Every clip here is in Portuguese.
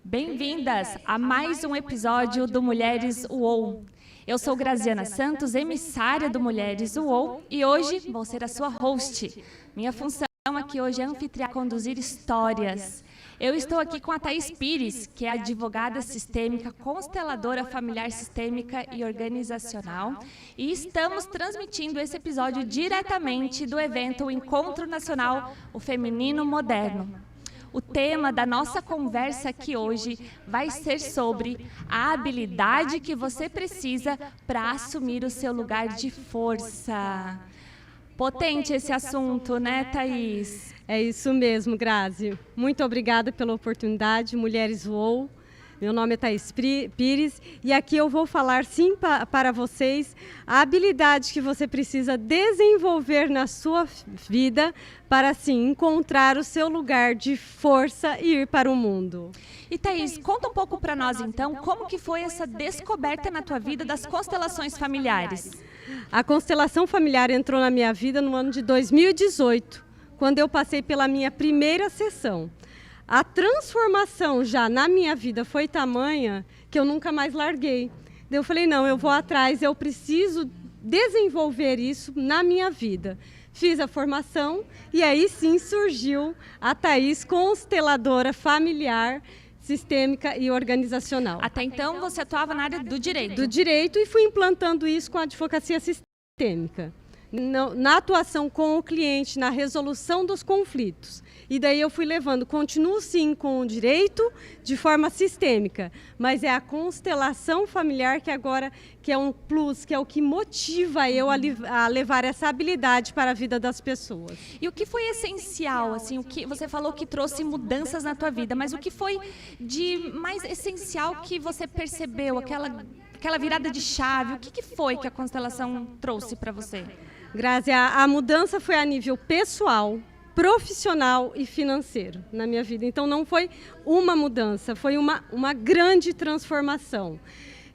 Bem-vindas a mais um episódio do Mulheres UOL. Eu sou Graziana Santos, emissária do Mulheres UOL, e hoje vou ser a sua host. Minha função aqui hoje é anfitriar, conduzir histórias. Eu estou aqui com a Thaís Pires, que é advogada sistêmica, consteladora familiar sistêmica e organizacional, e estamos transmitindo esse episódio diretamente do evento Encontro Nacional, o Feminino Moderno. O tema da nossa conversa aqui hoje vai ser sobre a habilidade que você precisa para assumir o seu lugar de força. Potente esse assunto, né, Thaís? É isso mesmo, Grazi. Muito obrigada pela oportunidade, Mulheres UOL. Meu nome é Thaís Pires e aqui eu vou falar sim para vocês a habilidade que você precisa desenvolver na sua vida para assim encontrar o seu lugar de força e ir para o mundo. E Thaís, conta um pouco para nós então, como que foi essa descoberta na tua vida das constelações familiares? A constelação familiar entrou na minha vida no ano de 2018, quando eu passei pela minha primeira sessão. A transformação já na minha vida foi tamanha que eu nunca mais larguei. Eu falei, não, eu vou atrás, eu preciso desenvolver isso na minha vida. Fiz a formação e aí sim surgiu a Thaís consteladora familiar, sistêmica e organizacional. Até então você atuava na área do direito. Do direito e fui implantando isso com a advocacia sistêmica. Na atuação com o cliente, na resolução dos conflitos. E daí eu fui levando, continuo sim com o direito de forma sistêmica, mas é a constelação familiar que agora que é um plus, que é o que motiva eu a levar essa habilidade para a vida das pessoas. E o que foi essencial, assim, o que você falou que trouxe mudanças na tua vida, mas o que foi de mais essencial que você percebeu, aquela virada de chave, o que foi que a constelação trouxe para você? Grazi, a mudança foi a nível pessoal, profissional e financeiro na minha vida. Então não foi uma mudança, foi uma grande transformação.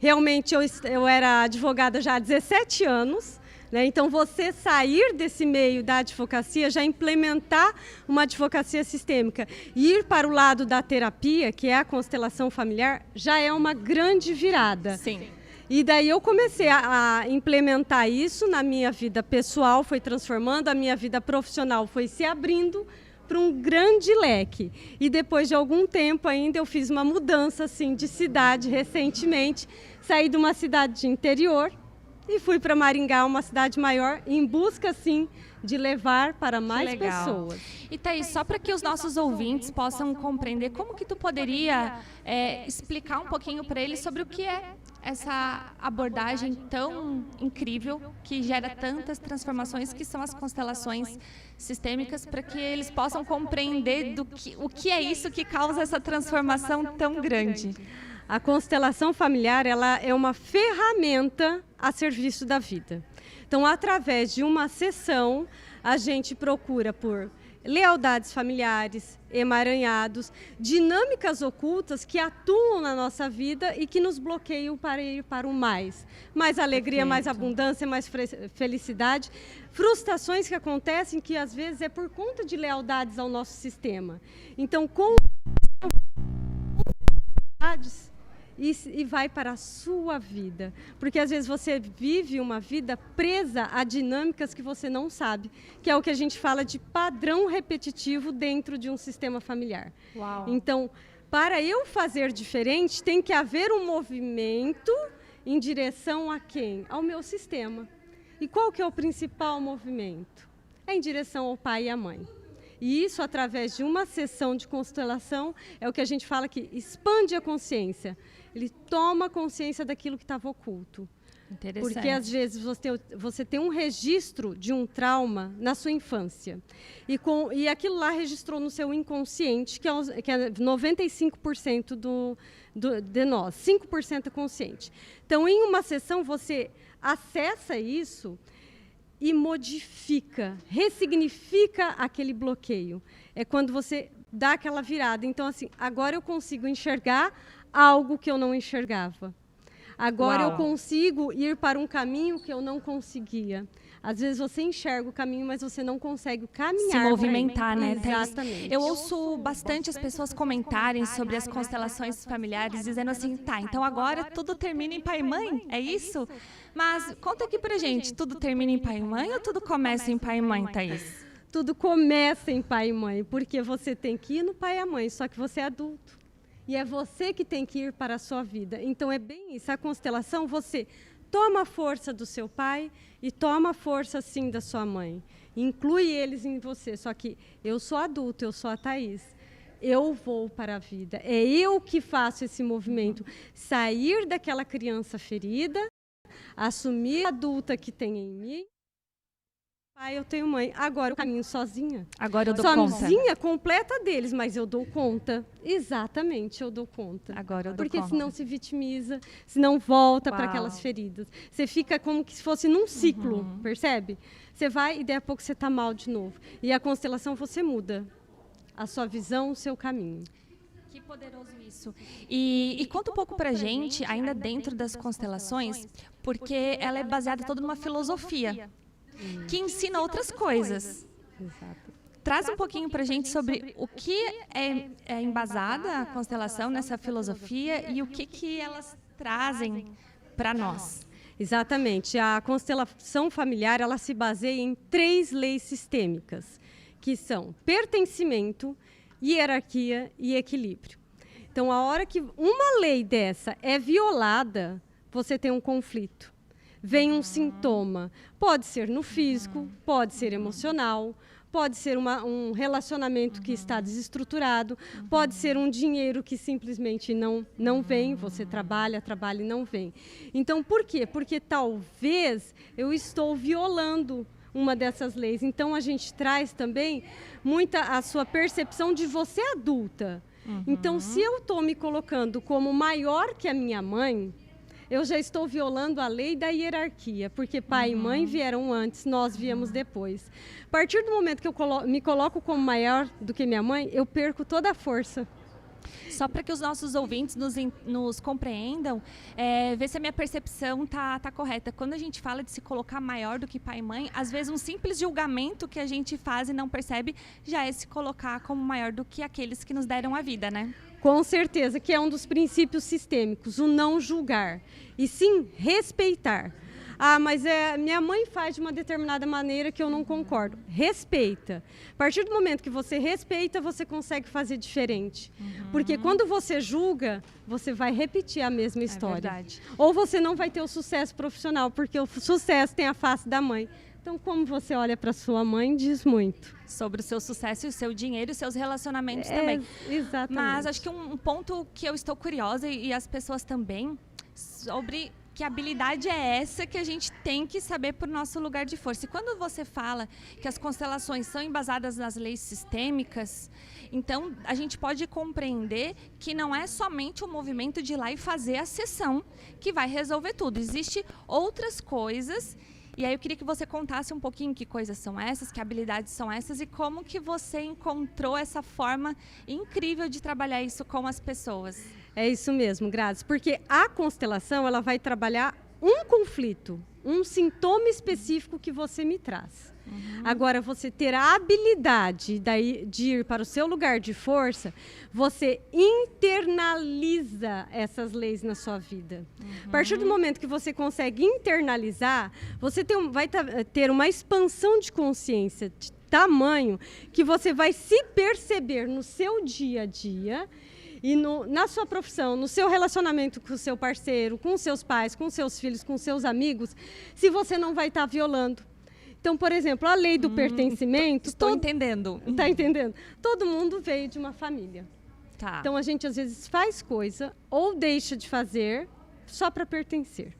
Realmente eu era advogada já há 17 anos, né? Então você sair desse meio da advocacia, já implementar uma advocacia sistêmica e ir para o lado da terapia, que é a constelação familiar, já é uma grande virada. Sim. E daí eu comecei a implementar isso na minha vida pessoal, foi transformando, a minha vida profissional foi se abrindo para um grande leque. E depois de algum tempo ainda eu fiz uma mudança assim, de cidade recentemente, saí de uma cidade de interior e fui para Maringá, uma cidade maior, em busca assim de levar para mais pessoas. E Thaís, só para que os nossos ouvintes possam compreender, como que tu poderia explicar um pouquinho para eles sobre o que é essa abordagem tão incrível que gera tantas transformações, que são as constelações sistêmicas, para que eles possam compreender o que é isso que causa essa transformação tão grande. A constelação familiar, ela é uma ferramenta a serviço da vida. Então, através de uma sessão, a gente procura por lealdades familiares, emaranhados, dinâmicas ocultas que atuam na nossa vida e que nos bloqueiam para ir para o mais. Mais alegria, perfeito, mais abundância, mais felicidade. Frustrações que acontecem que às vezes é por conta de lealdades ao nosso sistema. Então, com e vai para a sua vida. Porque às vezes você vive uma vida presa a dinâmicas que você não sabe, que é o que a gente fala de padrão repetitivo dentro de um sistema familiar. Uau. Então, para eu fazer diferente, tem que haver um movimento em direção a quem? Ao meu sistema. E qual que é o principal movimento? É em direção ao pai e à mãe. E isso, através de uma sessão de constelação, é o que a gente fala que expande a consciência. Ele toma consciência daquilo que estava oculto. Interessante. Porque, às vezes, você tem um registro de um trauma na sua infância. E aquilo lá registrou no seu inconsciente, que é 95% de nós, 5% é consciente. Então, em uma sessão, você acessa isso e modifica, ressignifica aquele bloqueio. É quando você dá aquela virada. Então, assim, agora eu consigo enxergar algo que eu não enxergava. Agora eu consigo ir para um caminho que eu não conseguia. Às vezes você enxerga o caminho, mas você não consegue caminhar. Se movimentar, né? Exatamente. Eu ouço bastante as pessoas comentarem sobre as constelações familiares, dizendo assim, tá, então agora tudo termina em pai e mãe, é isso? Mas conta aqui pra gente, tudo termina em pai e mãe ou tudo começa em pai e mãe, Thaís? Tudo começa em pai e mãe, porque você tem que ir no pai e a mãe, só que você é adulto. E é você que tem que ir para a sua vida. Então é bem isso, a constelação, você toma a força do seu pai e toma a força, sim, da sua mãe. Inclui eles em você, só que eu sou adulto, eu sou a Thaís. Eu vou para a vida, é eu que faço esse movimento. Sair daquela criança ferida, assumir a adulta que tem em mim. Pai, eu tenho mãe. Agora eu caminho sozinha. Agora eu dou conta. Sozinha, completa deles, mas eu dou conta. Exatamente, eu dou conta. Agora eu dou Porque conta. senão se vitimiza, senão volta para aquelas feridas. Você fica como se fosse num ciclo, percebe? Você vai e daí a pouco você está mal de novo. E a constelação você muda a sua visão, o seu caminho. Que poderoso isso. E conta um pouco pra gente, ainda dentro das constelações, porque ela é baseada toda numa filosofia que ensina outras coisas. Exato. Traz um pouquinho pra gente sobre o que é embasada a constelação nessa filosofia e o que elas trazem para nós. Exatamente. A constelação familiar, ela se baseia em 3 leis sistêmicas, que são pertencimento, hierarquia e equilíbrio. Então, a hora que uma lei dessa é violada, você tem um conflito. Vem um sintoma. Pode ser no físico, pode ser emocional, pode ser um relacionamento que está desestruturado, pode ser um dinheiro que simplesmente não vem, você trabalha e não vem. Então, por quê? Porque talvez eu estou violando uma dessas leis. Então, a gente traz também muita a sua percepção de você adulta. Então, se eu estou me colocando como maior que a minha mãe, eu já estou violando a lei da hierarquia, porque pai e mãe vieram antes, nós viemos depois. A partir do momento que eu me coloco como maior do que minha mãe, eu perco toda a força. Só para que os nossos ouvintes nos compreendam, ver se a minha percepção tá correta. Quando a gente fala de se colocar maior do que pai e mãe, às vezes um simples julgamento que a gente faz e não percebe já é se colocar como maior do que aqueles que nos deram a vida, né? Com certeza, que é um dos princípios sistêmicos, o não julgar, e sim respeitar. Ah, mas minha mãe faz de uma determinada maneira que eu não concordo. Respeita. A partir do momento que você respeita, você consegue fazer diferente. Porque quando você julga, você vai repetir a mesma história. Verdade. Ou você não vai ter o sucesso profissional, porque o sucesso tem a face da mãe. Então, como você olha para sua mãe, diz muito. Sobre o seu sucesso e o seu dinheiro e os seus relacionamentos também. Exatamente. Mas acho que um ponto que eu estou curiosa e as pessoas também, sobre que habilidade é essa que a gente tem que saber para o nosso lugar de força. E quando você fala que as constelações são embasadas nas leis sistêmicas, então a gente pode compreender que não é somente o movimento de ir lá e fazer a sessão que vai resolver tudo. Existem outras coisas. E aí eu queria que você contasse um pouquinho que coisas são essas, que habilidades são essas e como que você encontrou essa forma incrível de trabalhar isso com as pessoas. É isso mesmo, Grazi, porque a constelação ela vai trabalhar um conflito, um sintoma específico que você me traz. Agora, você ter a habilidade de ir para o seu lugar de força, você internaliza essas leis na sua vida. A partir do momento que você consegue internalizar, você vai ter uma expansão de consciência de tamanho que você vai se perceber no seu dia a dia e na sua profissão, no seu relacionamento com o seu parceiro, com os seus pais, com os seus filhos, com os seus amigos, se você não vai estar violando. Então, por exemplo, a lei do pertencimento... Estou entendendo. Está entendendo? Todo mundo veio de uma família. Tá. Então, a gente, às vezes, faz coisa ou deixa de fazer só para pertencer.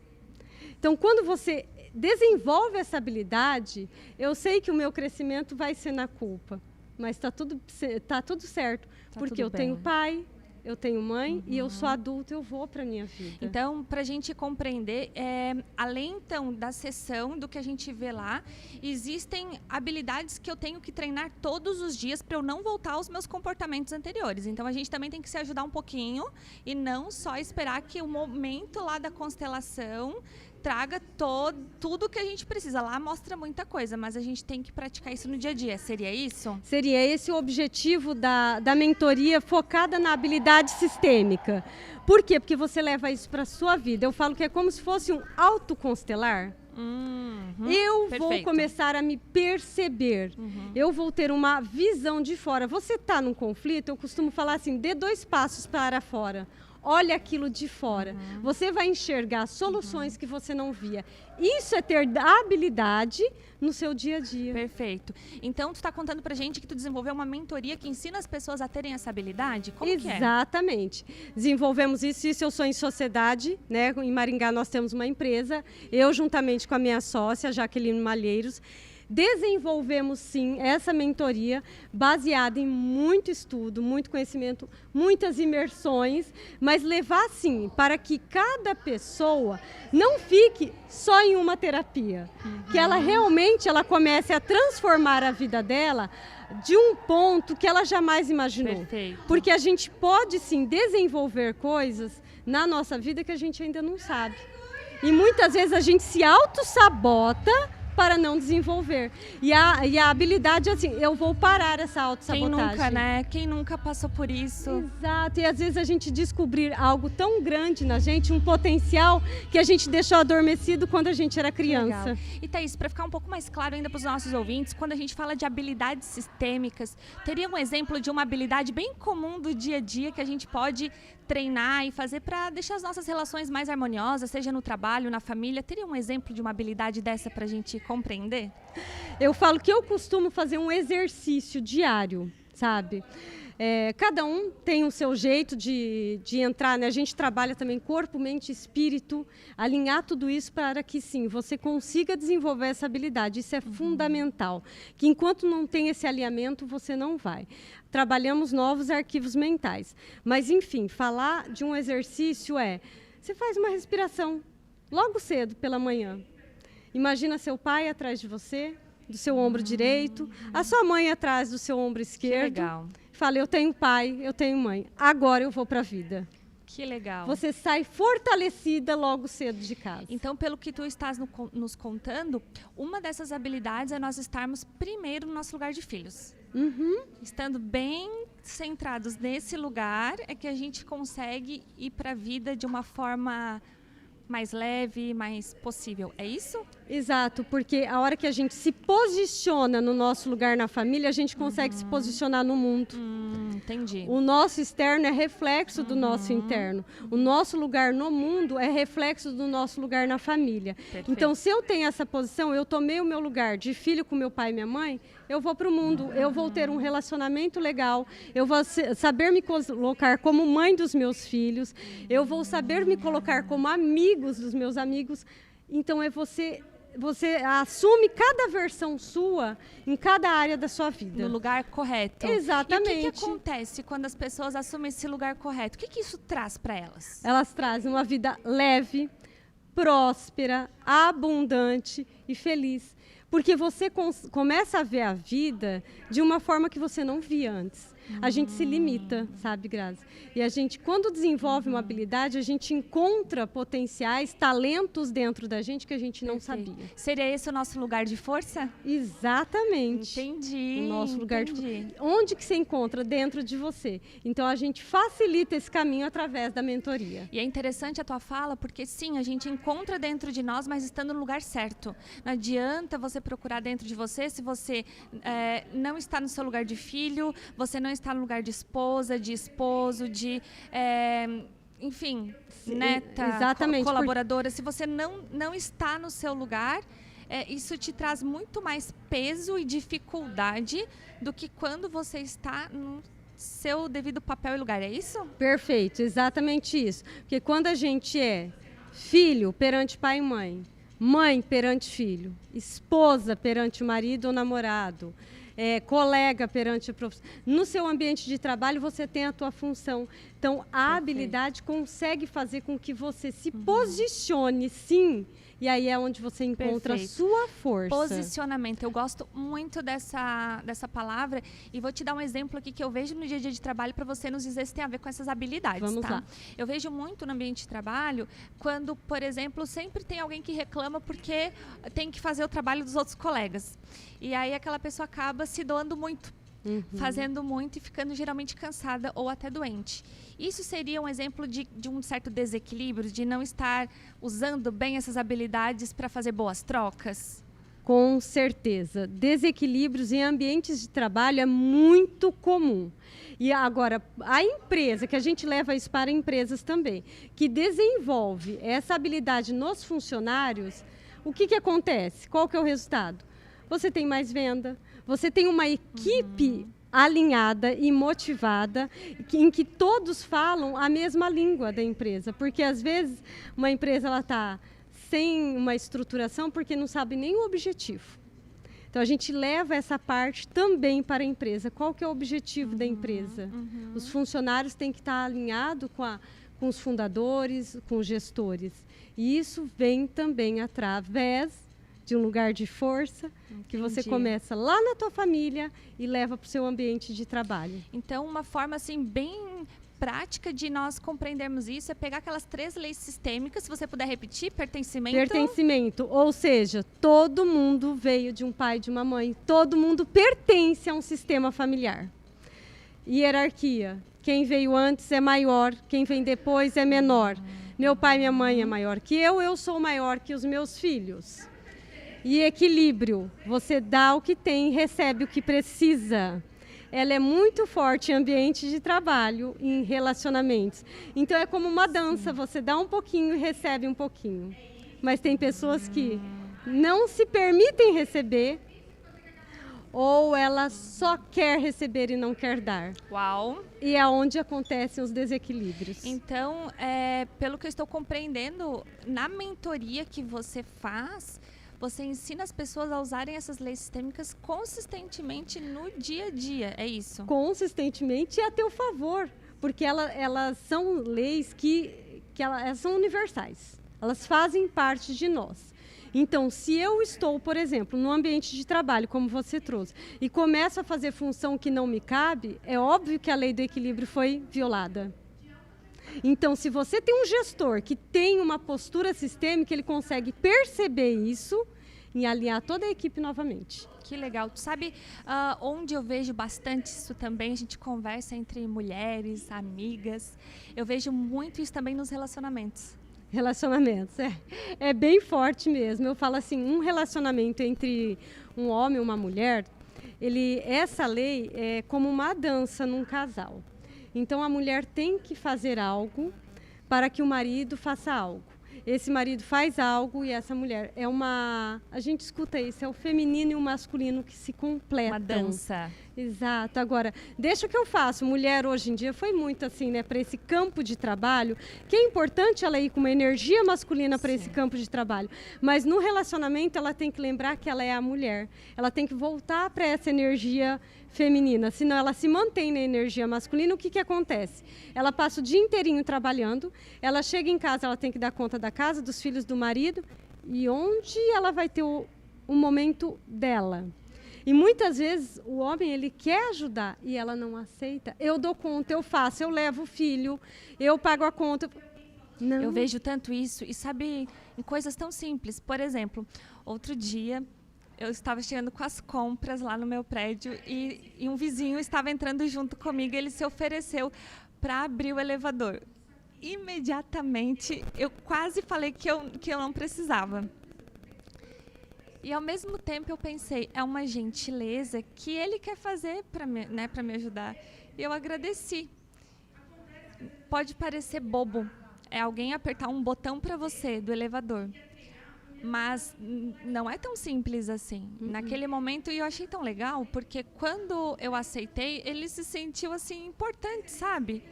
Então, quando você desenvolve essa habilidade, eu sei que o meu crescimento vai ser na culpa. Mas está tudo certo, porque eu tenho pai... Eu tenho mãe e eu sou adulta, eu vou para a minha vida. Então, para a gente compreender, além então da sessão, do que a gente vê lá, existem habilidades que eu tenho que treinar todos os dias para eu não voltar aos meus comportamentos anteriores. Então, a gente também tem que se ajudar um pouquinho e não só esperar que o momento lá da constelação traga tudo que a gente precisa. Lá mostra muita coisa, mas a gente tem que praticar isso no dia a dia. Seria isso? Seria esse o objetivo da mentoria focada na habilidade sistêmica. Por quê? Porque você leva isso para a sua vida. Eu falo que é como se fosse um autoconstelar. Eu vou perfeito. começar a me perceber. Eu vou ter uma visão de fora. Você está num conflito, eu costumo falar assim, dê 2 passos para fora. Olha aquilo de fora. Você vai enxergar soluções que você não via. Isso é ter habilidade no seu dia a dia. Perfeito. Então, tu está contando pra gente que tu desenvolveu uma mentoria que ensina as pessoas a terem essa habilidade? Como que é? Exatamente. Desenvolvemos isso eu sou em sociedade, né? Em Maringá nós temos uma empresa, eu juntamente com a minha sócia, Jaqueline Malheiros, desenvolvemos sim essa mentoria baseada em muito estudo, muito conhecimento, muitas imersões, mas levar sim para que cada pessoa não fique só em uma terapia, que ela realmente comece a transformar a vida dela de um ponto que ela jamais imaginou. Perfeito. Porque a gente pode sim desenvolver coisas na nossa vida que a gente ainda não sabe. E muitas vezes a gente se auto-sabota para não desenvolver. E a habilidade, assim, eu vou parar essa autossabotagem. Quem nunca, né? Quem nunca passou por isso? Exato. E às vezes a gente descobrir algo tão grande na gente, um potencial que a gente deixou adormecido quando a gente era criança. Legal. E Thaís, para ficar um pouco mais claro ainda para os nossos ouvintes, quando a gente fala de habilidades sistêmicas, teria um exemplo de uma habilidade bem comum do dia a dia que a gente pode treinar e fazer para deixar as nossas relações mais harmoniosas, seja no trabalho, na família? Teria um exemplo de uma habilidade dessa para a gente compreender? Eu falo que eu costumo fazer um exercício diário, sabe? Cada um tem o seu jeito de entrar, né? A gente trabalha também corpo, mente, espírito, alinhar tudo isso para que sim, você consiga desenvolver essa habilidade. Isso é fundamental, que enquanto não tem esse alinhamento, você não vai. Trabalhamos novos arquivos mentais. Mas, enfim, falar de um exercício você faz uma respiração logo cedo pela manhã. Imagina seu pai atrás de você, do seu ombro direito, a sua mãe atrás do seu ombro esquerdo. Que legal. Fala, eu tenho pai, eu tenho mãe, agora eu vou para a vida. Que legal. Você sai fortalecida logo cedo de casa. Então, pelo que tu estás nos contando, uma dessas habilidades é nós estarmos primeiro no nosso lugar de filhos. Estando bem centrados nesse lugar, é que a gente consegue ir para a vida de uma forma mais leve, mais possível. É isso? Exato, porque a hora que a gente se posiciona no nosso lugar na família, a gente consegue se posicionar no mundo. Entendi. O nosso externo é reflexo do nosso interno. O nosso lugar no mundo é reflexo do nosso lugar na família. Perfeito. Então, se eu tenho essa posição, eu tomei o meu lugar de filho com meu pai e minha mãe, eu vou para o mundo, eu vou ter um relacionamento legal, eu vou saber me colocar como mãe dos meus filhos, eu vou saber me colocar como amigos dos meus amigos. Então, você assume cada versão sua em cada área da sua vida. No lugar correto. Exatamente. E o que acontece quando as pessoas assumem esse lugar correto? O que isso traz para elas? Elas trazem uma vida leve, próspera, abundante e feliz. Porque você começa a ver a vida de uma forma que você não via antes. A gente se limita, sabe, Grazi? E a gente, quando desenvolve uma habilidade, a gente encontra potenciais, talentos dentro da gente que a gente não sabia. Seria esse o nosso lugar de força? Exatamente. Entendi. O nosso lugar de força. Onde que você encontra? Dentro de você. Então, a gente facilita esse caminho através da mentoria. E é interessante a tua fala, porque sim, a gente encontra dentro de nós, mas estando no lugar certo. Não adianta você procurar dentro de você se você não está no seu lugar de filho, você não está no lugar de esposa, de esposo, de, enfim, neta, exatamente, colaboradora. Se você não está no seu lugar, isso te traz muito mais peso e dificuldade do que quando você está no seu devido papel e lugar. É isso? Perfeito, exatamente isso. Porque quando a gente é filho perante pai e mãe, mãe perante filho, esposa perante o marido ou namorado, colega perante o professor. No seu ambiente de trabalho, você tem a tua função. Então, a habilidade consegue fazer com que você se posicione, sim, e aí é onde você encontra a Perfeito. sua força. Posicionamento. Eu gosto muito dessa palavra e vou te dar um exemplo aqui que eu vejo no dia a dia de trabalho para você nos dizer se tem a ver com essas habilidades. Vamos tá? lá. Eu vejo muito no ambiente de trabalho quando, por exemplo, sempre tem alguém que reclama porque tem que fazer o trabalho dos outros colegas. E aí aquela pessoa acaba se doando muito. Fazendo muito e ficando geralmente cansada ou até doente. Isso seria um exemplo de um certo desequilíbrio, de não estar usando bem essas habilidades para fazer boas trocas? Com certeza. Desequilíbrios em ambientes de trabalho é muito comum. E agora, a empresa, que a gente leva isso para empresas também, que desenvolve essa habilidade nos funcionários, o que acontece? Qual que é o resultado? Você tem mais venda, você tem uma equipe alinhada e motivada, em que todos falam a mesma língua da empresa. Porque, às vezes, uma empresa está sem uma estruturação porque não sabe nem o objetivo. Então, a gente leva essa parte também para a empresa. Qual que é o objetivo da empresa? Os funcionários têm que estar alinhados com os fundadores, com os gestores. E isso vem também através de um lugar de força, que você começa lá na tua família e leva para o seu ambiente de trabalho. Então, uma forma assim bem prática de nós compreendermos isso é pegar aquelas 3 leis sistêmicas, se você puder repetir: pertencimento. Pertencimento, ou seja, todo mundo veio de um pai e de uma mãe, todo mundo pertence a um sistema familiar. Hierarquia, quem veio antes é maior, quem vem depois é menor. Meu pai e minha mãe é maior que eu sou maior que os meus filhos. E equilíbrio, você dá o que tem, recebe o que precisa. Ela é muito forte em ambiente de trabalho, em relacionamentos. Então é como uma dança, você dá um pouquinho e recebe um pouquinho. Mas tem pessoas que não se permitem receber, ou ela só quer receber e não quer dar. Uau! E é onde acontecem os desequilíbrios. Então, pelo que eu estou compreendendo, na mentoria que você faz, você ensina as pessoas a usarem essas leis sistêmicas consistentemente no dia a dia, é isso? Consistentemente e a teu favor, porque elas são leis que elas são universais, elas fazem parte de nós. Então, se eu estou, por exemplo, no ambiente de trabalho, como você trouxe, e começo a fazer função que não me cabe, é óbvio que a lei do equilíbrio foi violada. Então, se você tem um gestor que tem uma postura sistêmica, ele consegue perceber isso e alinhar toda a equipe novamente. Que legal. Tu sabe onde eu vejo bastante isso também? A gente conversa entre mulheres, amigas. Eu vejo muito isso também nos relacionamentos. Relacionamentos, é bem forte mesmo. Eu falo assim, um relacionamento entre um homem e uma mulher, essa lei é como uma dança num casal. Então, a mulher tem que fazer algo para que o marido faça algo. Esse marido faz algo e essa mulher a gente escuta isso, é o feminino e o masculino que se completam. Uma dança. Exato. Agora, deixa o que eu faço. Mulher hoje em dia foi muito assim, né, para esse campo de trabalho, que é importante ela ir com uma energia masculina para esse campo de trabalho. Mas no relacionamento ela tem que lembrar que ela é a mulher. Ela tem que voltar para essa energia feminina, senão ela se mantém na energia masculina. O que acontece? Ela passa o dia inteirinho trabalhando, ela chega em casa, ela tem que dar conta da casa, dos filhos, do marido, e onde ela vai ter o momento dela? E muitas vezes o homem ele quer ajudar e ela não aceita. Eu dou conta, eu faço, eu levo o filho, eu pago a conta. Não. Eu vejo tanto isso e sabe, em coisas tão simples. Por exemplo, outro dia eu estava chegando com as compras lá no meu prédio e um vizinho estava entrando junto comigo. Ele se ofereceu para abrir o elevador. Imediatamente eu quase falei que eu não precisava. E ao mesmo tempo eu pensei, é uma gentileza que ele quer fazer para me ajudar. E eu agradeci. Pode parecer bobo, é alguém apertar um botão para você do elevador. Mas não é tão simples assim. Naquele momento, e eu achei tão legal, porque quando eu aceitei, ele se sentiu assim importante, sabe?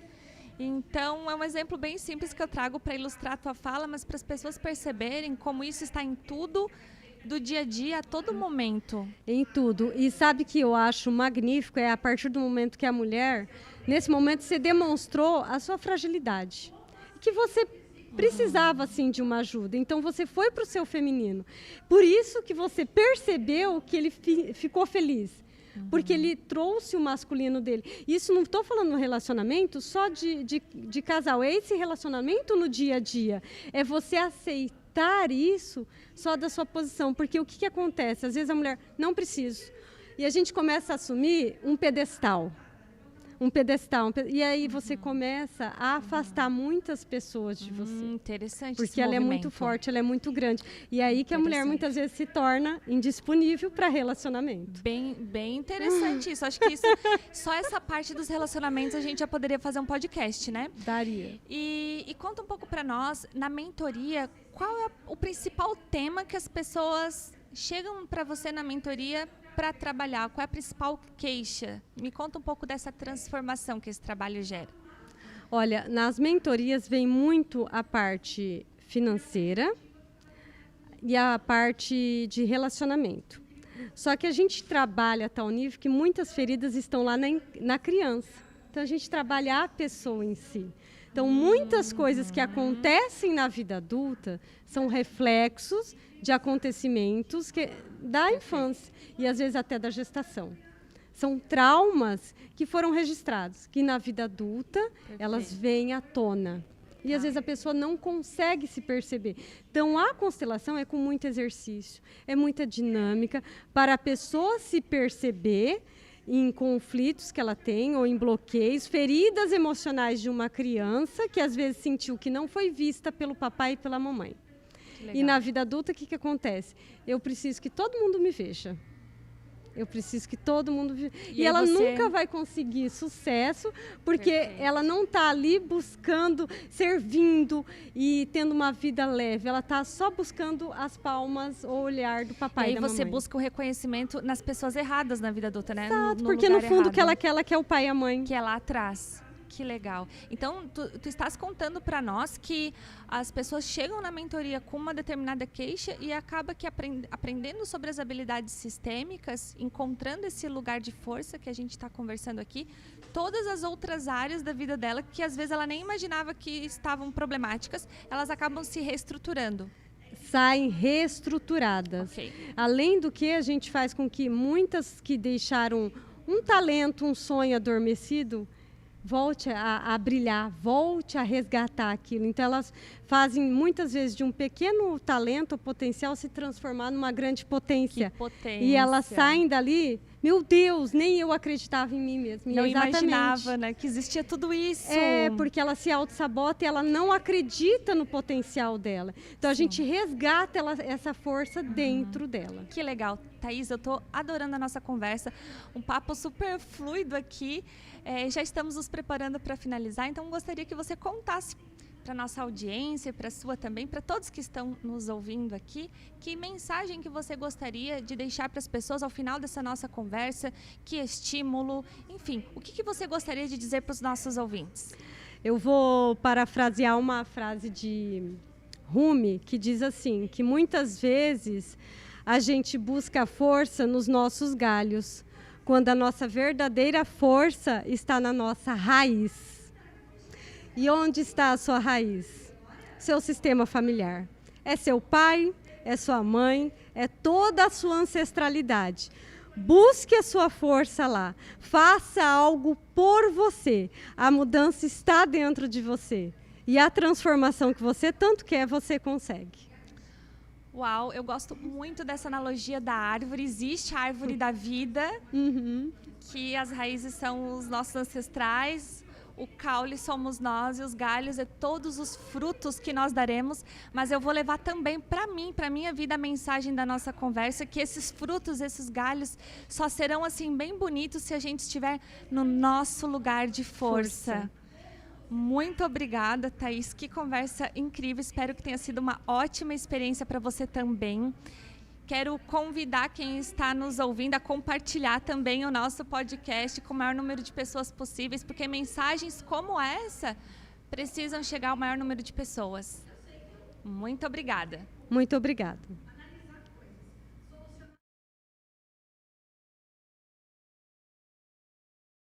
Então, é um exemplo bem simples que eu trago para ilustrar a tua fala, mas para as pessoas perceberem como isso está em tudo, do dia a dia, a todo momento. Em tudo. E sabe que eu acho magnífico, é a partir do momento que a mulher, nesse momento, você demonstrou a sua fragilidade. Que você precisava sim de uma ajuda. Então você foi para o seu feminino. Por isso que você percebeu que ele ficou feliz. Porque ele trouxe o masculino dele. Isso não estou falando no relacionamento só de casal. É esse relacionamento no dia a dia. É você aceitar isso só da sua posição. Porque o que acontece? Às vezes a mulher, não preciso. E a gente começa a assumir um pedestal. E aí você começa a afastar muitas pessoas de você. Interessante. Porque ela é muito forte, ela é muito grande. E aí que a mulher muitas vezes se torna indisponível para relacionamento. Bem interessante isso. Acho que só essa parte dos relacionamentos a gente já poderia fazer um podcast, né? Daria. E conta um pouco para nós, na mentoria, qual é o principal tema que as pessoas chegam para você na mentoria para trabalhar? Qual é a principal queixa? Me conta um pouco dessa transformação que esse trabalho gera. Olha, nas mentorias vem muito a parte financeira e a parte de relacionamento. Só que a gente trabalha a tal nível que muitas feridas estão lá na criança. Então a gente trabalha a pessoa em si. Então muitas coisas que acontecem na vida adulta são reflexos de acontecimentos da infância e às vezes até da gestação. São traumas que foram registrados, que na vida adulta elas vêm à tona. E às vezes a pessoa não consegue se perceber. Então a constelação é com muito exercício, é muita dinâmica para a pessoa se perceber em conflitos que ela tem ou em bloqueios, feridas emocionais de uma criança que às vezes sentiu que não foi vista pelo papai e pela mamãe. E na vida adulta, o que acontece? Eu preciso que todo mundo me veja. Eu preciso que todo mundo veja. E ela nunca vai conseguir sucesso, porque ela não está ali buscando, servindo e tendo uma vida leve. Ela está só buscando as palmas ou olhar do papai e da mamãe. E aí você busca o reconhecimento nas pessoas erradas na vida adulta, né? Exato, porque no fundo o que ela quer é o pai e a mãe. Que é lá atrás. Que legal. Então, tu estás contando para nós que as pessoas chegam na mentoria com uma determinada queixa e acaba que aprendendo sobre as habilidades sistêmicas, encontrando esse lugar de força que a gente está conversando aqui, todas as outras áreas da vida dela que às vezes ela nem imaginava que estavam problemáticas, elas acabam se reestruturando. Saem reestruturadas. Okay. Além do que, a gente faz com que muitas que deixaram um talento, um sonho adormecido, volte a brilhar, volte a resgatar aquilo. Então, elas fazem, muitas vezes, de um pequeno talento ou potencial se transformar numa grande potência. Que potência. E elas saem dali, meu Deus, nem eu acreditava em mim mesma. Não imaginava, né, que existia tudo isso. É, porque ela se auto-sabota e ela não acredita no potencial dela. Então, a gente resgata essa força dentro dela. Que legal. Thaís, eu estou adorando a nossa conversa. Um papo super fluido aqui. Já estamos nos preparando para finalizar, então gostaria que você contasse para nossa audiência, para a sua também, para todos que estão nos ouvindo aqui, que mensagem que você gostaria de deixar para as pessoas ao final dessa nossa conversa, que estímulo, enfim, o que você gostaria de dizer para os nossos ouvintes? Eu vou parafrasear uma frase de Rumi, que diz assim, que muitas vezes a gente busca força nos nossos galhos, quando a nossa verdadeira força está na nossa raiz. E onde está a sua raiz? Seu sistema familiar. É seu pai, é sua mãe, é toda a sua ancestralidade. Busque a sua força lá. Faça algo por você. A mudança está dentro de você. E a transformação que você tanto quer, você consegue. Uau, eu gosto muito dessa analogia da árvore. Existe a árvore da vida, que as raízes são os nossos ancestrais, o caule somos nós e os galhos é todos os frutos que nós daremos. Mas eu vou levar também para mim, para minha vida, a mensagem da nossa conversa, que esses frutos, esses galhos, só serão assim bem bonitos se a gente estiver no nosso lugar de força. Muito obrigada, Thaís. Que conversa incrível. Espero que tenha sido uma ótima experiência para você também. Quero convidar quem está nos ouvindo a compartilhar também o nosso podcast com o maior número de pessoas possíveis, porque mensagens como essa precisam chegar ao maior número de pessoas. Muito obrigada. Muito obrigada.